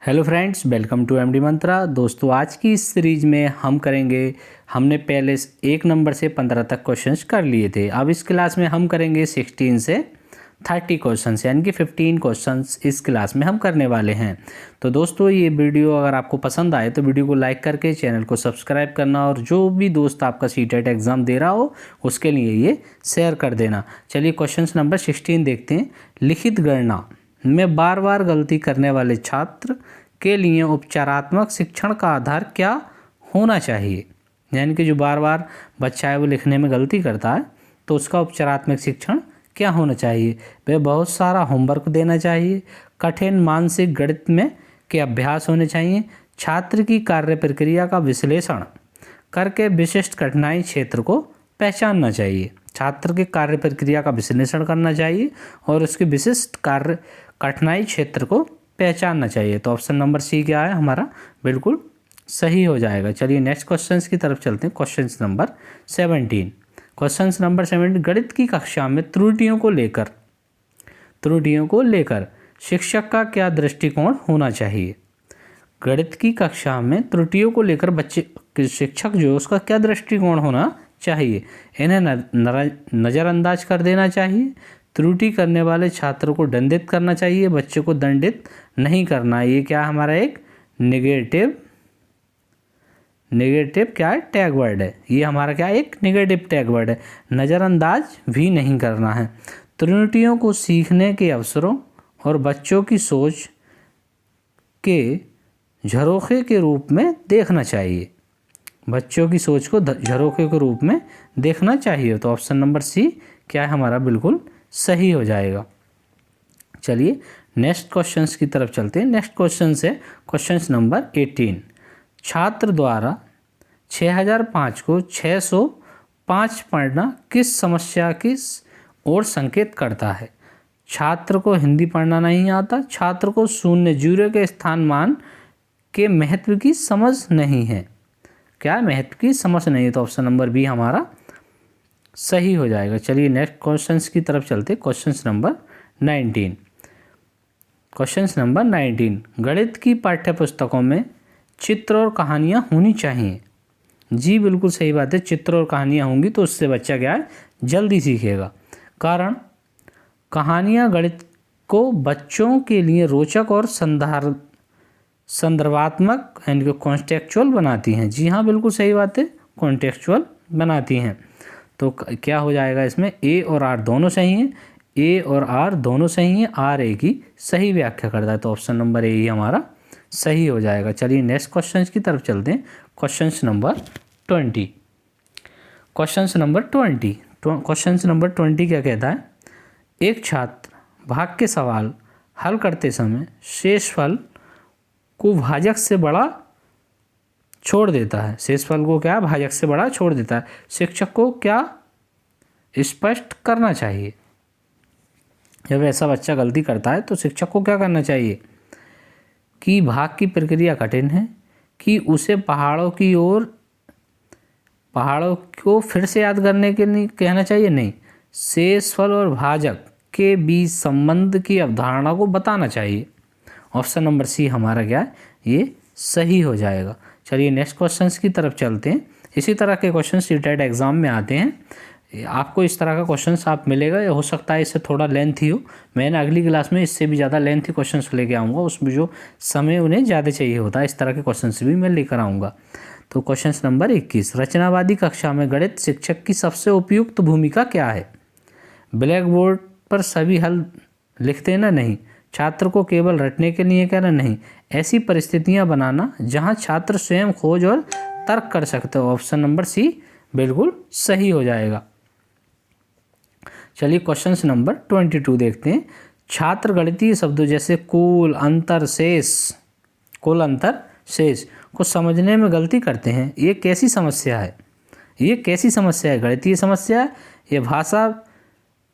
Hello friends, welcome to MD Mantra. दोस्तों, आज की इस सीरीज में हमने पहले 1 नंबर से 15 तक क्वेश्चंस कर लिए थे। अब इस क्लास में हम करेंगे 16 से 30 क्वेश्चंस, यानी कि 15 क्वेश्चंस इस क्लास में हम करने वाले हैं। तो दोस्तों, ये वीडियो अगर आपको पसंद आए तो वीडियो को लाइक करके चैनल को सब्सक्राइब करना, और जो भी दोस्त आपका सीटेट एग्ज़ाम दे रहा हो उसके लिए ये शेयर कर देना। चलिए क्वेश्चन नंबर 16 देखते हैं। लिखित गणना में बार बार गलती करने वाले छात्र के लिए उपचारात्मक शिक्षण का आधार क्या होना चाहिए। यानी कि जो बार बार बच्चा है वो लिखने में गलती करता है तो उसका उपचारात्मक शिक्षण क्या होना चाहिए। वह बहुत सारा होमवर्क देना चाहिए, कठिन मानसिक गणित में के अभ्यास होने चाहिए, छात्र की कार्य प्रक्रिया का विश्लेषण करके विशिष्ट कठिनाई क्षेत्र को पहचानना चाहिए। छात्र के कार्य प्रक्रिया का विश्लेषण करना चाहिए और उसके विशिष्ट कार्य कठिनाई क्षेत्र को पहचानना चाहिए। तो ऑप्शन नंबर सी क्या है हमारा, बिल्कुल सही हो जाएगा। चलिए नेक्स्ट क्वेश्चन की तरफ चलते हैं। Question number 17। क्वेश्चन नंबर 17, गणित की कक्षा में त्रुटियों को लेकर शिक्षक का क्या दृष्टिकोण होना चाहिए। गणित की कक्षा में त्रुटियों को लेकर शिक्षक जो है उसका क्या दृष्टिकोण होना चाहिए। इन्हें नज़रअंदाज कर देना चाहिए, त्रुटि करने वाले छात्रों को दंडित करना चाहिए, बच्चे को दंडित नहीं करना। ये क्या हमारा एक नेगेटिव क्या है, टैग वर्ड है। ये हमारा क्या एक नेगेटिव टैग वर्ड है। नज़रअंदाज भी नहीं करना है। त्रुटियों को सीखने के अवसरों और बच्चों की सोच के झरोखे के रूप में देखना चाहिए। बच्चों की सोच को झरोखे के रूप में देखना चाहिए। तो ऑप्शन नंबर सी क्या है हमारा, बिल्कुल सही हो जाएगा। चलिए नेक्स्ट क्वेश्चंस की तरफ चलते हैं। नेक्स्ट क्वेश्चन है क्वेश्चन नंबर 18। छात्र द्वारा 6005 को 605 पढ़ना किस समस्या की ओर संकेत करता है। छात्र को हिंदी पढ़ना नहीं आता, छात्र को शून्य जीरो के स्थान मान के महत्व की समझ नहीं है। क्या महत्व की समझ नहीं है, तो ऑप्शन नंबर बी हमारा सही हो जाएगा। चलिए नेक्स्ट क्वेश्चंस की तरफ चलते। Question number 19। क्वेश्चन नंबर 19, गणित की पाठ्य पुस्तकों में चित्र और कहानियाँ होनी चाहिए। जी बिल्कुल सही बात है, चित्र और कहानियाँ होंगी तो उससे बच्चा क्या है, जल्दी सीखेगा। कारण कहानियाँ गणित को बच्चों के लिए रोचक और संदर्भात्मक यानी कि कॉन्टेक्चुअल बनाती हैं। जी हाँ, बिल्कुल सही बात है, कॉन्टेक्चुअल बनाती हैं। तो क्या हो जाएगा इसमें, ए और आर दोनों सही हैं, ए और आर दोनों सही हैं, आर ए की सही व्याख्या करता है। तो ऑप्शन नंबर ए ही हमारा सही हो जाएगा। चलिए नेक्स्ट क्वेश्चन की तरफ चलते हैं। Question number 20। क्वेश्चन नंबर 20 क्या कहता है। एक छात्र भाग के सवाल हल करते समय शेषफल को भाजक से बड़ा छोड़ देता है। शेषफल को क्या भाजक से बड़ा छोड़ देता है। शिक्षक को क्या स्पष्ट करना चाहिए। जब ऐसा बच्चा गलती करता है तो शिक्षक को क्या करना चाहिए कि भाग की प्रक्रिया कठिन है, कि उसे पहाड़ों को फिर से याद करने के लिए कहना चाहिए, नहीं, शेषफल और भाजक के बीच संबंध की अवधारणा को बताना चाहिए। ऑप्शन नंबर सी हमारा क्या है, ये सही हो जाएगा। चलिए नेक्स्ट क्वेश्चंस की तरफ चलते हैं। इसी तरह के क्वेश्चन सीटेट एग्जाम में आते हैं। आपको इस तरह का क्वेश्चंस आप मिलेगा, या हो सकता है इससे थोड़ा लेंथी हो। मैंने अगली क्लास में इससे भी ज़्यादा लेंथी क्वेश्चंस लेके आऊँगा, उसमें जो समय उन्हें ज़्यादा चाहिए होता है, इस तरह के क्वेश्चंस भी मैं लेकर आऊँगा। तो क्वेश्चन नंबर 21, रचनावादी कक्षा में गणित शिक्षक की सबसे उपयुक्त भूमिका क्या है। ब्लैक बोर्ड पर सभी हल लिख देना, नहीं, छात्र को केवल रटने के लिए कहना, नहीं, ऐसी परिस्थितियां बनाना जहां छात्र स्वयं खोज और तर्क कर सकते हो। ऑप्शन नंबर सी बिल्कुल सही हो जाएगा। चलिए क्वेश्चन नंबर 22 देखते हैं। छात्र गणितीय शब्दों जैसे कुल, अंतर, शेष को समझने में गलती करते हैं। ये कैसी समस्या है, गणितीय समस्या है, ये भाषा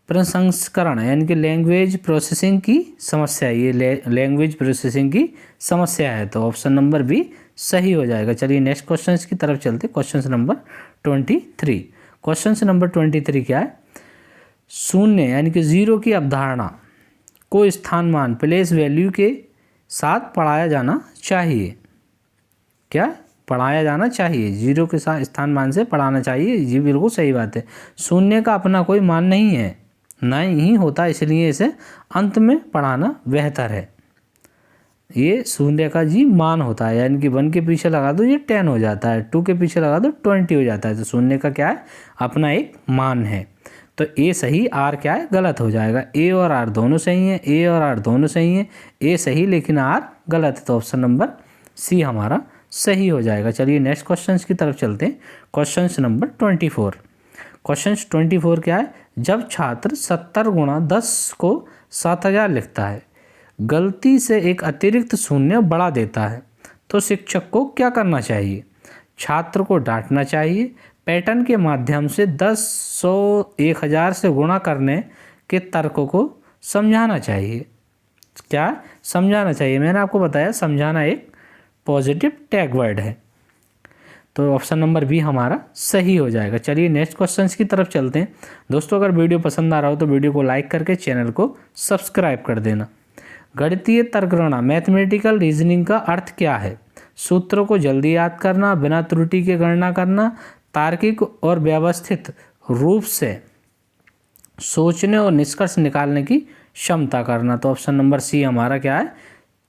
प्रसंस्करण यानी कि लैंग्वेज प्रोसेसिंग की समस्या है। ये लैंग्वेज प्रोसेसिंग की समस्या है। तो ऑप्शन नंबर बी सही हो जाएगा। चलिए नेक्स्ट क्वेश्चन की तरफ चलते। Question number 23। क्वेश्चन नंबर 23 क्या है, शून्य यानी कि जीरो की अवधारणा को स्थान मान प्लेस वैल्यू के साथ पढ़ाया जाना चाहिए। क्या? पढ़ाया जाना चाहिए, 0 के साथ स्थान मान से पढ़ाना चाहिए, ये बिल्कुल सही बात है। शून्य का अपना कोई मान नहीं है, ना ही होता, इसलिए इसे अंत में पढ़ाना बेहतर है। ये शून्य का जी मान होता है, यानी कि 1 के पीछे लगा दो ये 10 हो जाता है, 2 के पीछे लगा दो 20 हो जाता है। तो शून्य का क्या है? अपना एक मान है। तो ए सही, आर क्या है? गलत हो जाएगा। ए और आर दोनों सही हैं, ए और आर दोनों सही हैं, ए सही लेकिन आर गलत है। तो ऑप्शन नंबर सी हमारा सही हो जाएगा। चलिए नेक्स्ट क्वेश्चन की तरफ चलते हैं। Question number 24। क्वेश्चन 24 क्या है? जब छात्र 70 गुणा 10 को 7000 लिखता है, गलती से एक अतिरिक्त शून्य बढ़ा देता है, तो शिक्षक को क्या करना चाहिए? छात्र को डांटना चाहिए, पैटर्न के माध्यम से 10, 100, 1000 से गुणा करने के तर्क को समझाना चाहिए। क्या? समझाना चाहिए। मैंने आपको बताया समझाना एक पॉजिटिव टैग वर्ड है। तो ऑप्शन नंबर बी हमारा सही हो जाएगा। चलिए नेक्स्ट क्वेश्चन की तरफ चलते हैं। दोस्तों अगर वीडियो पसंद आ रहा हो तो वीडियो को लाइक करके चैनल को सब्सक्राइब कर देना। गणितीय तर्कगणना मैथमेटिकल रीजनिंग का अर्थ क्या है? सूत्रों को जल्दी याद करना, बिना त्रुटि के गणना करना, तार्किक और व्यवस्थित रूप से सोचने और निष्कर्ष निकालने की क्षमता करना। तो ऑप्शन नंबर सी हमारा क्या है?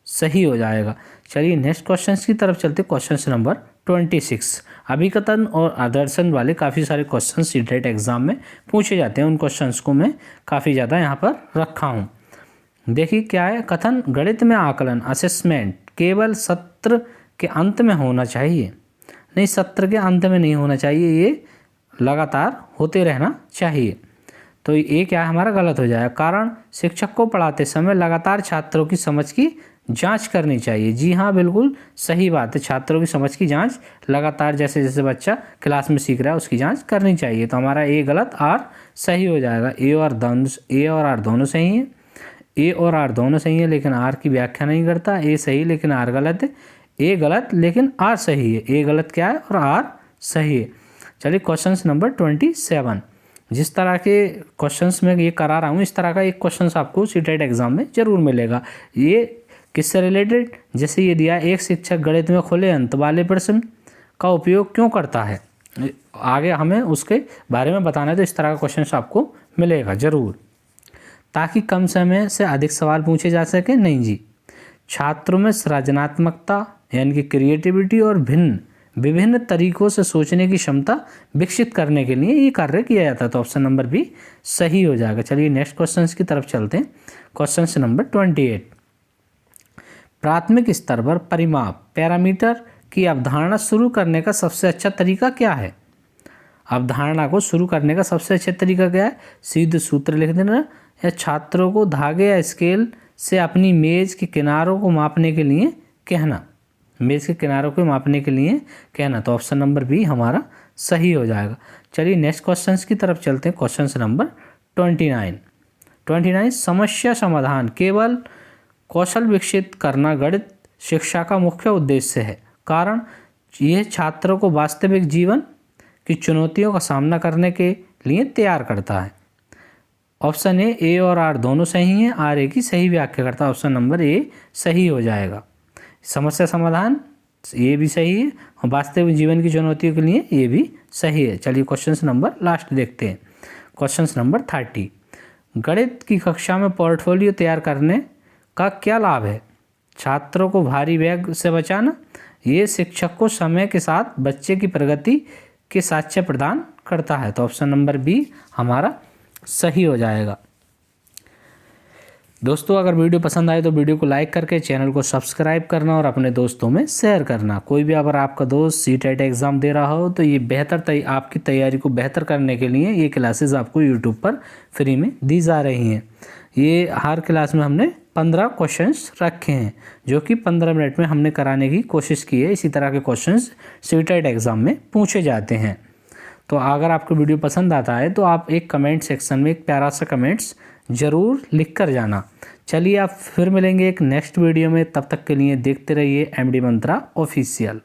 सही हो जाएगा। चलिए नेक्स्ट क्वेश्चन की तरफ चलते। Question number 26। अभिकथन और आदर्शन वाले काफ़ी सारे क्वेश्चन सीटेट एग्जाम में पूछे जाते हैं, उन क्वेश्चंस को मैं काफ़ी ज़्यादा यहाँ पर रखा हूँ। देखिए क्या है? कथन गणित में आकलन असेसमेंट केवल सत्र के अंत में होना चाहिए। नहीं, सत्र के अंत में नहीं होना चाहिए, ये लगातार होते रहना चाहिए। तो ये क्या है? हमारा गलत हो जाएगा। कारण शिक्षक को पढ़ाते समय लगातार छात्रों की समझ की जांच करनी चाहिए। जी हाँ, बिल्कुल सही बात है। छात्रों की समझ की जांच लगातार, जैसे जैसे बच्चा क्लास में सीख रहा है उसकी जांच करनी चाहिए। तो हमारा ए गलत, आर सही हो जाएगा। ए और आर दोनों सही हैं, ए और आर दोनों सही है लेकिन आर की व्याख्या नहीं करता। ए सही लेकिन आर गलत है, ए गलत लेकिन आर सही है। ए गलत क्या है और आर सही है। चलिए क्वेश्चन नंबर 27। जिस तरह के क्वेश्चंस में ये करा रहा हूँ, इस तरह का एक क्वेश्चन आपको सीटेट एग्जाम में जरूर मिलेगा। ये किससे रिलेटेड? जैसे ये दिया, एक शिक्षक गणित में खुले अंत वाले प्रश्न का उपयोग क्यों करता है, आगे हमें उसके बारे में बताना है। तो इस तरह का क्वेश्चन आपको मिलेगा जरूर, ताकि कम समय से अधिक सवाल पूछे जा सके। नहीं जी, छात्रों में सृजनात्मकता यानी कि क्रिएटिविटी और विभिन्न तरीकों से सोचने की क्षमता विकसित करने के लिए ये कार्य किया जाता है। तो ऑप्शन नंबर बी सही हो जाएगा। चलिए नेक्स्ट क्वेश्चन की तरफ चलते हैं। Question number 28। प्राथमिक स्तर पर परिमाप पैरामीटर की अवधारणा शुरू करने का सबसे अच्छा तरीका क्या है? अवधारणा को शुरू करने का सबसे अच्छा तरीका क्या है? सीधे सूत्र लिख देना, या छात्रों को धागे या स्केल से अपनी मेज के किनारों को मापने के लिए कहना। मेज के किनारों को मापने के लिए कहना। तो ऑप्शन नंबर बी हमारा सही हो जाएगा। चलिए नेक्स्ट क्वेश्चन की तरफ चलते हैं। Question number 29। समस्या समाधान केवल कौशल विकसित करना गणित शिक्षा का मुख्य उद्देश्य है, कारण यह छात्रों को वास्तविक जीवन की चुनौतियों का सामना करने के लिए तैयार करता है। ऑप्शन ए और आर दोनों सही हैं, आर ए की सही व्याख्या करता है। ऑप्शन नंबर ए सही हो जाएगा। समस्या समाधान ये भी सही है और वास्तविक जीवन की चुनौतियों के लिए ये भी सही है। चलिए क्वेश्चन नंबर लास्ट देखते हैं। Question number 30। गणित की कक्षा में पोर्टफोलियो तैयार करने का क्या लाभ है? छात्रों को भारी बैग से बचाना, ये शिक्षक को समय के साथ बच्चे की प्रगति के साक्ष्य प्रदान करता है। तो ऑप्शन नंबर बी हमारा सही हो जाएगा। दोस्तों अगर वीडियो पसंद आए तो वीडियो को लाइक करके चैनल को सब्सक्राइब करना और अपने दोस्तों में शेयर करना। कोई भी अगर आपका दोस्त सीटेट एग्ज़ाम दे रहा हो तो ये आपकी तैयारी को बेहतर करने के लिए ये क्लासेस आपको यूट्यूब पर फ्री में दी जा रही हैं। ये हर क्लास में हमने 15 क्वेश्चंस रखे हैं जो कि 15 मिनट में हमने कराने की कोशिश की है। इसी तरह के क्वेश्चंस सीटेट एग्ज़ाम में पूछे जाते हैं। तो अगर आपको वीडियो पसंद आता है तो आप एक कमेंट सेक्शन में एक प्यारा सा कमेंट्स ज़रूर लिख कर जाना। चलिए आप फिर मिलेंगे एक नेक्स्ट वीडियो में, तब तक के लिए देखते रहिए MD मंत्रा ऑफिशियल।